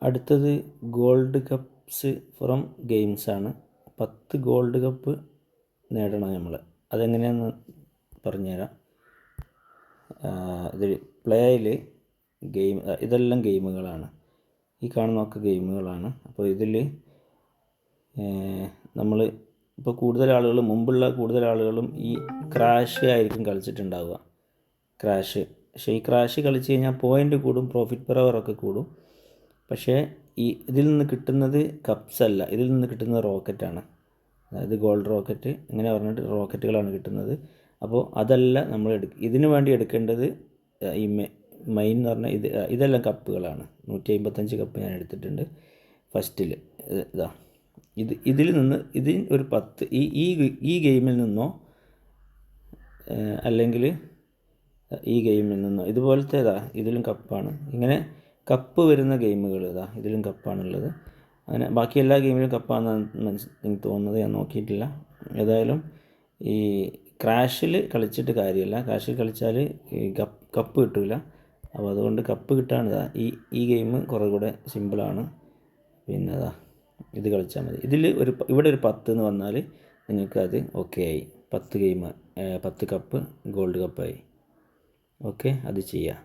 അടുത്തത് gold cups from ഗെയിംസാണ്. 10 gold cup നേടണം നമ്മൾ. അതെങ്ങനെയാണെന്ന് പറഞ്ഞുതരാം. ഇത് പ്ലേയിൽ ഗെയിം, ഇതെല്ലാം ഗെയിമുകളാണ്. ഈ കാണുന്നതൊക്കെ ഗെയിമുകളാണ്. അപ്പോൾ ഇതിൽ നമ്മൾ ഇപ്പോൾ മുമ്പുള്ള കൂടുതൽ ആളുകളും ഈ ക്രാഷ് ആയിരിക്കും കളിച്ചിട്ടുണ്ടാവുക. പക്ഷേ ഈ ക്രാഷ് കളിച്ച് കഴിഞ്ഞാൽ പോയിൻ്റ് കൂടും, പ്രോഫിറ്റ് പെർ അവറൊക്കെ കൂടും. പക്ഷേ ഇതിൽ നിന്ന് കിട്ടുന്നത് കപ്സ് അല്ല, ഇതിൽ നിന്ന് കിട്ടുന്നത് റോക്കറ്റാണ്. അതായത് ഗോൾഡ് റോക്കറ്റ് ഇങ്ങനെ പറഞ്ഞിട്ട് റോക്കറ്റുകളാണ് കിട്ടുന്നത്. അപ്പോൾ അതല്ല നമ്മൾ ഇതിനു വേണ്ടി എടുക്കേണ്ടത് ഈ മൈൻ എന്ന് പറഞ്ഞാൽ ഇതെല്ലാം കപ്പുകളാണ്. 155 കപ്പ് ഞാൻ എടുത്തിട്ടുണ്ട് ഫസ്റ്റിൽ. ഇതാ ഇതിൽ നിന്ന് ഒരു 10 ഈ ഗെയിമിൽ നിന്നോ അല്ലെങ്കിൽ ഈ ഗെയിമിൽ നിന്നോ ഇതുപോലത്തെ ഇതിലും കപ്പാണ്. ഇങ്ങനെ കപ്പ് വരുന്ന ഗെയിമുകൾ ഇതിലും കപ്പാണുള്ളത്. അങ്ങനെ ബാക്കി എല്ലാ ഗെയിമിലും കപ്പാണെന്ന് എനിക്ക് തോന്നുന്നത്. ഞാൻ നോക്കിയിട്ടില്ല. ഏതായാലും ഈ ക്രാഷിൽ കളിച്ചിട്ട് കാര്യമില്ല. ക്രാഷിൽ കളിച്ചാൽ ഈ കപ്പ് കിട്ടില്ല. അപ്പോൾ അതുകൊണ്ട് കപ്പ് കിട്ടാൻ ഈ ഗെയിം കുറേ കൂടെ സിമ്പിളാണ്. പിന്നെ ഇത് കളിച്ചാൽ മതി. ഇവിടെ ഒരു 10 എന്ന് വന്നാൽ നിങ്ങൾക്കത് ഓക്കെ ആയി. 10 കപ്പ് ഗോൾഡ് കപ്പായി. ഓക്കെ, അത് ചെയ്യാം.